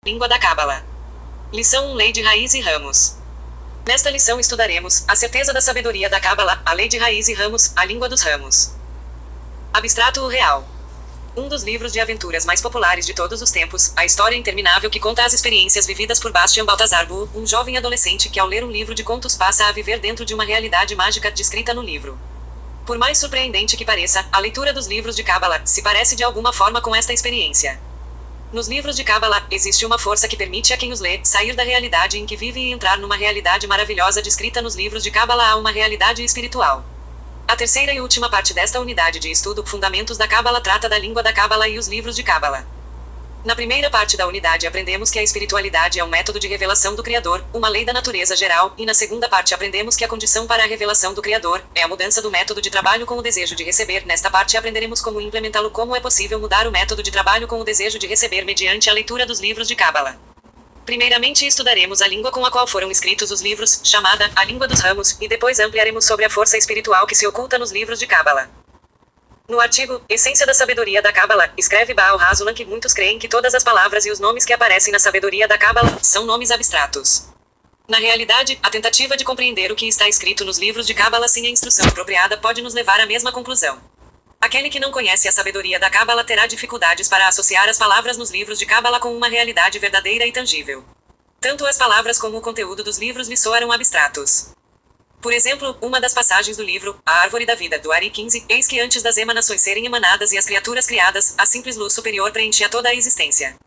Língua da Cábala. Lição 1: Lei de raiz e ramos. Nesta lição estudaremos a certeza da sabedoria da Cábala, a lei de raiz e ramos, a língua dos ramos. Abstrato ou real. Um dos livros de aventuras mais populares de todos os tempos, a história interminável que conta as experiências vividas por Bastian Balthazar Bull, um jovem adolescente que ao ler um livro de contos passa a viver dentro de uma realidade mágica descrita no livro. Por mais surpreendente que pareça, a leitura dos livros de Cábala se parece de alguma forma com esta experiência. Nos livros de Cábala, existe uma força que permite a quem os lê sair da realidade em que vive e entrar numa realidade maravilhosa descrita nos livros de Cábala, a uma realidade espiritual. A terceira e última parte desta unidade de estudo, Fundamentos da Cábala, trata da língua da Cábala e os livros de Cábala. Na primeira parte da unidade aprendemos que a espiritualidade é um método de revelação do Criador, uma lei da natureza geral, e na segunda parte aprendemos que a condição para a revelação do Criador é a mudança do método de trabalho com o desejo de receber. Nesta parte aprenderemos como implementá-lo, como é possível mudar o método de trabalho com o desejo de receber mediante a leitura dos livros de Cábala. Primeiramente estudaremos a língua com a qual foram escritos os livros, chamada a língua dos ramos, e depois ampliaremos sobre a força espiritual que se oculta nos livros de Cábala. No artigo Essência da Sabedoria da Cábala, escreve Baal Hasulam que muitos creem que todas as palavras e os nomes que aparecem na sabedoria da Cábala são nomes abstratos. Na realidade, a tentativa de compreender o que está escrito nos livros de Cábala sem a instrução apropriada pode nos levar à mesma conclusão. Aquele que não conhece a sabedoria da Cábala terá dificuldades para associar as palavras nos livros de Cábala com uma realidade verdadeira e tangível. Tanto as palavras como o conteúdo dos livros lhe soaram abstratos. Por exemplo, uma das passagens do livro, A Árvore da Vida, do Ari 15, eis que antes das emanações serem emanadas e as criaturas criadas, a simples luz superior preenchia toda a existência.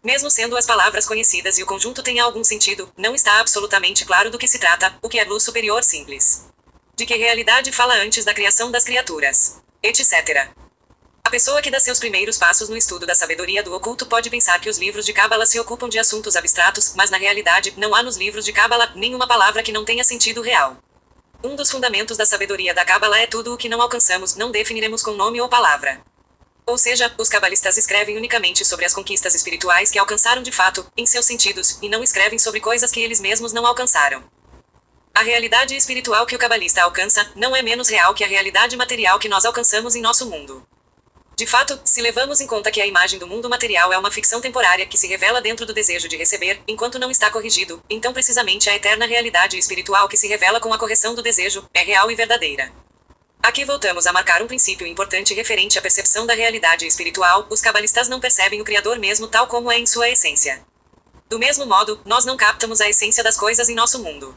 Mesmo sendo as palavras conhecidas e o conjunto tenha algum sentido, não está absolutamente claro do que se trata, o que é luz superior simples. De que realidade fala antes da criação das criaturas, etc. A pessoa que dá seus primeiros passos no estudo da sabedoria do oculto pode pensar que os livros de Cábala se ocupam de assuntos abstratos, mas na realidade, não há nos livros de Cábala nenhuma palavra que não tenha sentido real. Um dos fundamentos da sabedoria da Cábala é tudo o que não alcançamos, não definiremos com nome ou palavra. Ou seja, os cabalistas escrevem unicamente sobre as conquistas espirituais que alcançaram de fato, em seus sentidos, e não escrevem sobre coisas que eles mesmos não alcançaram. A realidade espiritual que o cabalista alcança, não é menos real que a realidade material que nós alcançamos em nosso mundo. De fato, se levamos em conta que a imagem do mundo material é uma ficção temporária que se revela dentro do desejo de receber, enquanto não está corrigido, então precisamente a eterna realidade espiritual que se revela com a correção do desejo, é real e verdadeira. Aqui voltamos a marcar um princípio importante referente à percepção da realidade espiritual: os cabalistas não percebem o Criador mesmo tal como é em sua essência. Do mesmo modo, nós não captamos a essência das coisas em nosso mundo.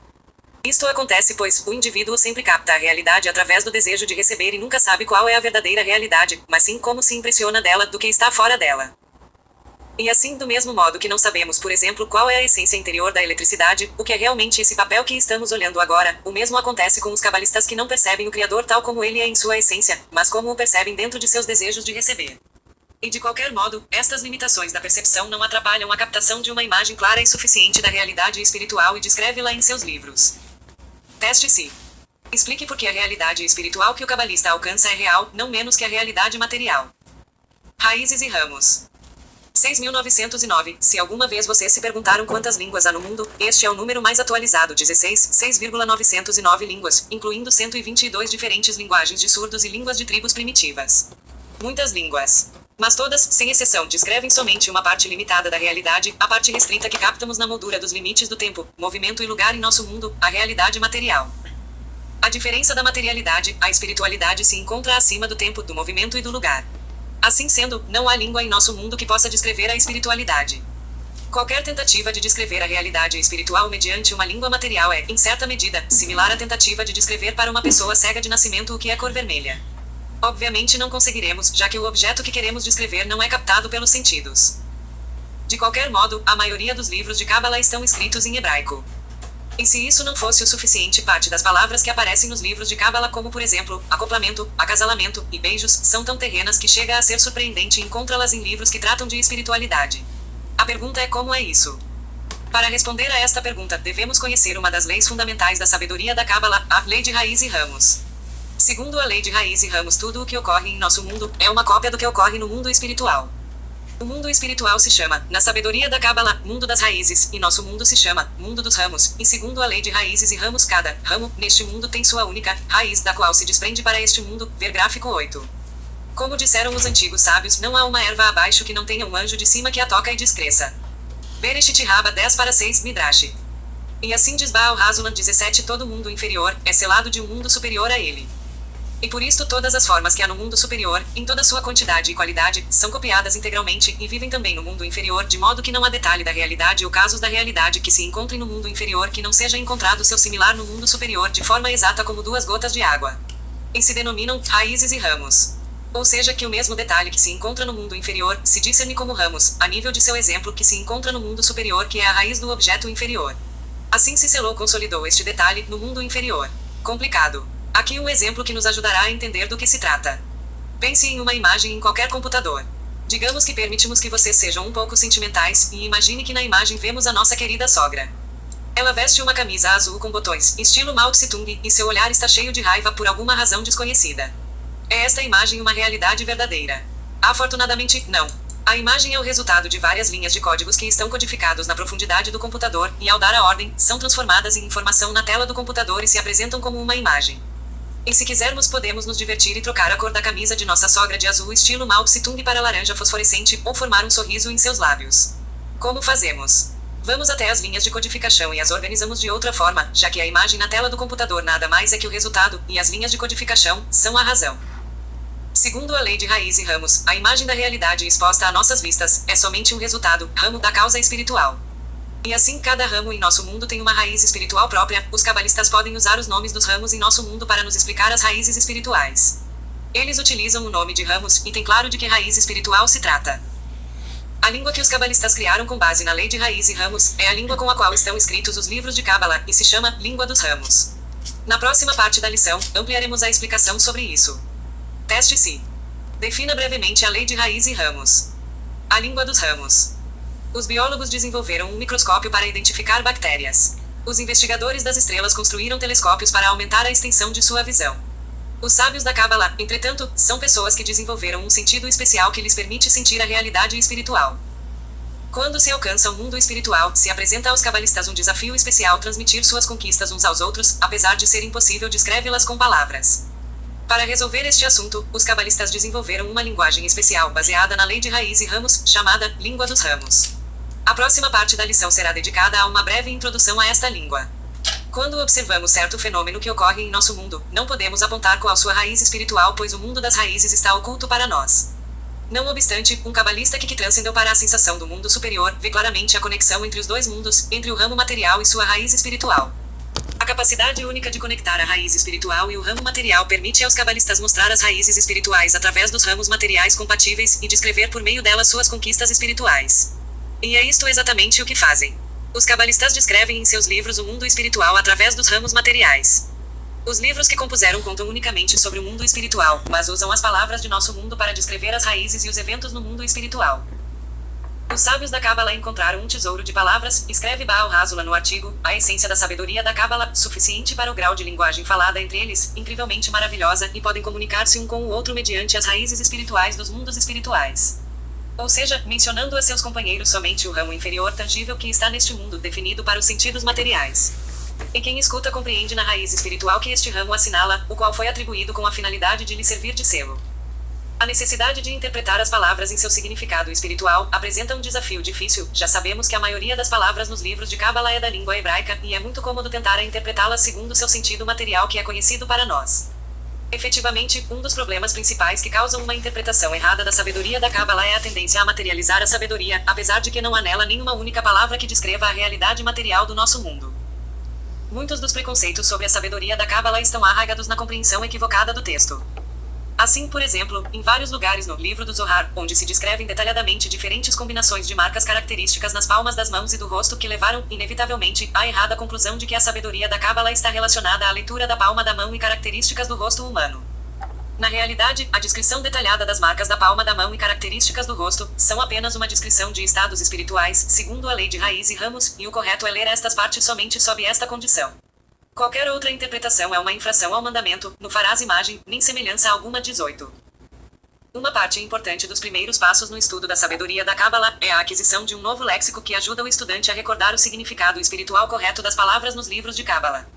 Isto acontece pois o indivíduo sempre capta a realidade através do desejo de receber e nunca sabe qual é a verdadeira realidade, mas sim como se impressiona dela do que está fora dela. E assim, do mesmo modo que não sabemos, por exemplo, qual é a essência interior da eletricidade, o que é realmente esse papel que estamos olhando agora, o mesmo acontece com os cabalistas que não percebem o Criador tal como ele é em sua essência, mas como o percebem dentro de seus desejos de receber. E de qualquer modo, estas limitações da percepção não atrapalham a captação de uma imagem clara e suficiente da realidade espiritual e descreve-la em seus livros. Teste-se. Explique por que a realidade espiritual que o cabalista alcança é real, não menos que a realidade material. Raízes e ramos. 6.909. Se alguma vez vocês se perguntaram quantas línguas há no mundo, este é o número mais atualizado: 6,909 línguas, incluindo 122 diferentes linguagens de surdos e línguas de tribos primitivas. Muitas línguas. Mas todas, sem exceção, descrevem somente uma parte limitada da realidade, a parte restrita que captamos na moldura dos limites do tempo, movimento e lugar em nosso mundo, a realidade material. A diferença da materialidade, a espiritualidade se encontra acima do tempo, do movimento e do lugar. Assim sendo, não há língua em nosso mundo que possa descrever a espiritualidade. Qualquer tentativa de descrever a realidade espiritual mediante uma língua material é, em certa medida, similar à tentativa de descrever para uma pessoa cega de nascimento o que é cor vermelha. Obviamente não conseguiremos, já que o objeto que queremos descrever não é captado pelos sentidos. De qualquer modo, a maioria dos livros de Cábala estão escritos em hebraico. E se isso não fosse o suficiente, parte das palavras que aparecem nos livros de Cábala, como por exemplo, acoplamento, acasalamento e beijos, são tão terrenas que chega a ser surpreendente encontrá-las em livros que tratam de espiritualidade. A pergunta é: como é isso? Para responder a esta pergunta, devemos conhecer uma das leis fundamentais da sabedoria da Cábala, a lei de raiz e ramos. Segundo a lei de raiz e ramos, tudo o que ocorre em nosso mundo é uma cópia do que ocorre no mundo espiritual. O mundo espiritual se chama, na sabedoria da Cábala, mundo das raízes, e nosso mundo se chama, mundo dos ramos, e segundo a lei de raízes e ramos, cada ramo, neste mundo tem sua única raiz, da qual se desprende para este mundo, ver gráfico 8. Como disseram os antigos sábios, não há uma erva abaixo que não tenha um anjo de cima que a toca e descresça. Bereshit Rabba 10 para 6 Midrash. E assim diz Baal Hasulam 17: todo mundo inferior é selado de um mundo superior a ele. E por isto todas as formas que há no mundo superior, em toda sua quantidade e qualidade, são copiadas integralmente, e vivem também no mundo inferior, de modo que não há detalhe da realidade ou casos da realidade que se encontrem no mundo inferior que não seja encontrado seu similar no mundo superior de forma exata como duas gotas de água. E se denominam raízes e ramos. Ou seja, que o mesmo detalhe que se encontra no mundo inferior, se discerne como ramos, a nível de seu exemplo que se encontra no mundo superior que é a raiz do objeto inferior. Assim se selou consolidou este detalhe, no mundo inferior. Complicado. Aqui um exemplo que nos ajudará a entender do que se trata. Pense em uma imagem em qualquer computador. Digamos que permitimos que vocês sejam um pouco sentimentais, e imagine que na imagem vemos a nossa querida sogra. Ela veste uma camisa azul com botões, estilo Mao Tse-tung, e seu olhar está cheio de raiva por alguma razão desconhecida. É esta imagem uma realidade verdadeira? Afortunadamente, não. A imagem é o resultado de várias linhas de códigos que estão codificados na profundidade do computador, e ao dar a ordem, são transformadas em informação na tela do computador e se apresentam como uma imagem. E se quisermos podemos nos divertir e trocar a cor da camisa de nossa sogra de azul estilo Mao Tse-tung para laranja fosforescente, ou formar um sorriso em seus lábios. Como fazemos? Vamos até as linhas de codificação e as organizamos de outra forma, já que a imagem na tela do computador nada mais é que o resultado, e as linhas de codificação são a razão. Segundo a lei de raiz e ramos, a imagem da realidade exposta a nossas vistas é somente um resultado, ramo da causa espiritual. E assim cada ramo em nosso mundo tem uma raiz espiritual própria. Os cabalistas podem usar os nomes dos ramos em nosso mundo para nos explicar as raízes espirituais. Eles utilizam o nome de ramos, e tem claro de que raiz espiritual se trata. A língua que os cabalistas criaram com base na lei de raiz e ramos, é a língua com a qual estão escritos os livros de Cábala, e se chama Língua dos Ramos. Na próxima parte da lição, ampliaremos a explicação sobre isso. Teste-se. Defina brevemente a lei de raiz e ramos. A língua dos ramos. Os biólogos desenvolveram um microscópio para identificar bactérias. Os investigadores das estrelas construíram telescópios para aumentar a extensão de sua visão. Os sábios da Cábala, entretanto, são pessoas que desenvolveram um sentido especial que lhes permite sentir a realidade espiritual. Quando se alcança o mundo espiritual, se apresenta aos cabalistas um desafio especial transmitir suas conquistas uns aos outros, apesar de ser impossível descrevê-las com palavras. Para resolver este assunto, os cabalistas desenvolveram uma linguagem especial baseada na lei de raiz e ramos, chamada Língua dos Ramos. A próxima parte da lição será dedicada a uma breve introdução a esta língua. Quando observamos certo fenômeno que ocorre em nosso mundo, não podemos apontar qual sua raiz espiritual, pois o mundo das raízes está oculto para nós. Não obstante, um cabalista que transcendeu para a sensação do mundo superior, vê claramente a conexão entre os dois mundos, entre o ramo material e sua raiz espiritual. A capacidade única de conectar a raiz espiritual e o ramo material permite aos cabalistas mostrar as raízes espirituais através dos ramos materiais compatíveis, e descrever por meio delas suas conquistas espirituais. E é isto exatamente o que fazem. Os cabalistas descrevem em seus livros o mundo espiritual através dos ramos materiais. Os livros que compuseram contam unicamente sobre o mundo espiritual, mas usam as palavras de nosso mundo para descrever as raízes e os eventos no mundo espiritual. Os sábios da Cábala encontraram um tesouro de palavras, escreve Baal Hasulam no artigo, a essência da sabedoria da Cábala, suficiente para o grau de linguagem falada entre eles, incrivelmente maravilhosa, e podem comunicar-se um com o outro mediante as raízes espirituais dos mundos espirituais. Ou seja, mencionando a seus companheiros somente o ramo inferior tangível que está neste mundo, definido para os sentidos materiais. E quem escuta compreende na raiz espiritual que este ramo assinala, o qual foi atribuído com a finalidade de lhe servir de selo. A necessidade de interpretar as palavras em seu significado espiritual apresenta um desafio difícil. Já sabemos que a maioria das palavras nos livros de Cábala é da língua hebraica, e é muito cômodo tentar interpretá-las segundo seu sentido material que é conhecido para nós. Efetivamente, um dos problemas principais que causam uma interpretação errada da sabedoria da Cábala é a tendência a materializar a sabedoria, apesar de que não há nela nenhuma única palavra que descreva a realidade material do nosso mundo. Muitos dos preconceitos sobre a sabedoria da Cábala estão arraigados na compreensão equivocada do texto. Assim, por exemplo, em vários lugares no livro do Zohar, onde se descrevem detalhadamente diferentes combinações de marcas características nas palmas das mãos e do rosto que levaram, inevitavelmente, à errada conclusão de que a sabedoria da Cábala está relacionada à leitura da palma da mão e características do rosto humano. Na realidade, a descrição detalhada das marcas da palma da mão e características do rosto são apenas uma descrição de estados espirituais, segundo a lei de raiz e ramos, e o correto é ler estas partes somente sob esta condição. Qualquer outra interpretação é uma infração ao mandamento, no farás imagem, nem semelhança alguma. 18. Uma parte importante dos primeiros passos no estudo da sabedoria da Cábala é a aquisição de um novo léxico que ajuda o estudante a recordar o significado espiritual correto das palavras nos livros de Cábala.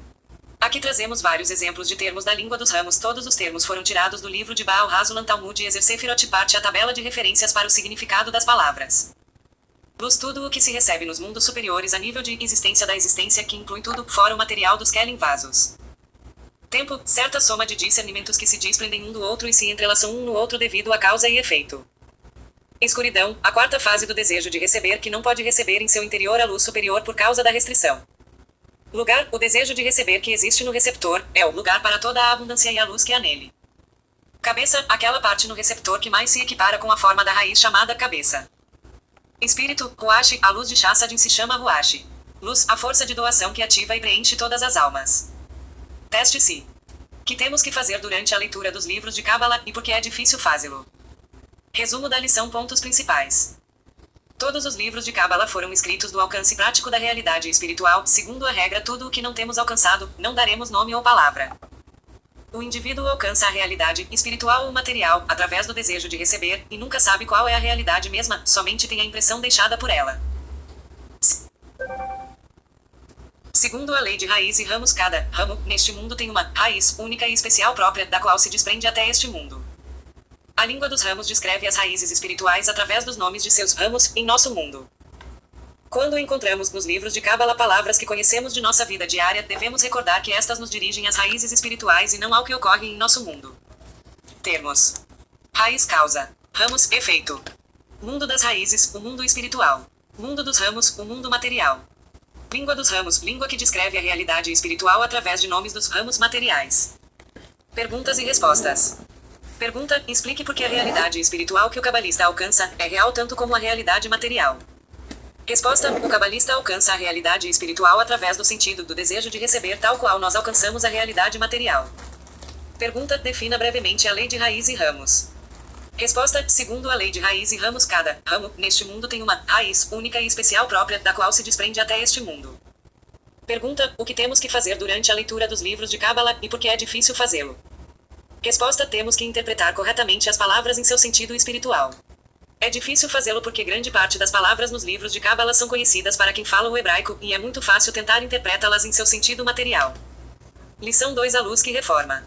Aqui trazemos vários exemplos de termos da língua dos ramos. Todos os termos foram tirados do livro de Baal Hasulam Talmud e Ezer Sefirot, parte a tabela de referências para o significado das palavras. Luz tudo o que se recebe nos mundos superiores a nível de existência da existência que inclui tudo, fora o material dos Kellen vasos. Tempo, certa soma de discernimentos que se desprendem um do outro e se entrelaçam um no outro devido a causa e efeito. Escuridão, a quarta fase do desejo de receber que não pode receber em seu interior a luz superior por causa da restrição. Lugar, o desejo de receber que existe no receptor, é o lugar para toda a abundância e a luz que há nele. Cabeça, aquela parte no receptor que mais se equipara com a forma da raiz chamada cabeça. Espírito, Ruashi, a luz de Chassadin se chama Ruashi. Luz, a força de doação que ativa e preenche todas as almas. Teste-se. Que temos que fazer durante a leitura dos livros de Kabbalah e porque é difícil fazê-lo. Resumo da lição. Pontos principais. Todos os livros de Kabbalah foram escritos do alcance prático da realidade espiritual, segundo a regra tudo o que não temos alcançado, não daremos nome ou palavra. O indivíduo alcança a realidade espiritual ou material, através do desejo de receber, e nunca sabe qual é a realidade mesma, somente tem a impressão deixada por ela. Segundo a lei de raiz e ramos, cada ramo, neste mundo tem uma raiz única e especial própria, da qual se desprende até este mundo. A língua dos ramos descreve as raízes espirituais através dos nomes de seus ramos, em nosso mundo. Quando encontramos nos livros de Kabbalah palavras que conhecemos de nossa vida diária, devemos recordar que estas nos dirigem às raízes espirituais e não ao que ocorre em nosso mundo. Termos: raiz, causa; ramos, efeito. Mundo das raízes, o mundo espiritual. Mundo dos ramos, o mundo material. Língua dos ramos, língua que descreve a realidade espiritual através de nomes dos ramos materiais. Perguntas e respostas. Pergunta: explique por que a realidade espiritual que o cabalista alcança é real tanto como a realidade material. Resposta: o cabalista alcança a realidade espiritual através do sentido do desejo de receber tal qual nós alcançamos a realidade material. Pergunta: defina brevemente a lei de raiz e ramos. Resposta: segundo a lei de raiz e ramos, cada ramo, neste mundo tem uma raiz única e especial própria, da qual se desprende até este mundo. Pergunta: o que temos que fazer durante a leitura dos livros de Kabbalah, e por que é difícil fazê-lo? Resposta: temos que interpretar corretamente as palavras em seu sentido espiritual. É difícil fazê-lo porque grande parte das palavras nos livros de Kabbalah são conhecidas para quem fala o hebraico, e é muito fácil tentar interpretá-las em seu sentido material. Lição 2: a luz que reforma.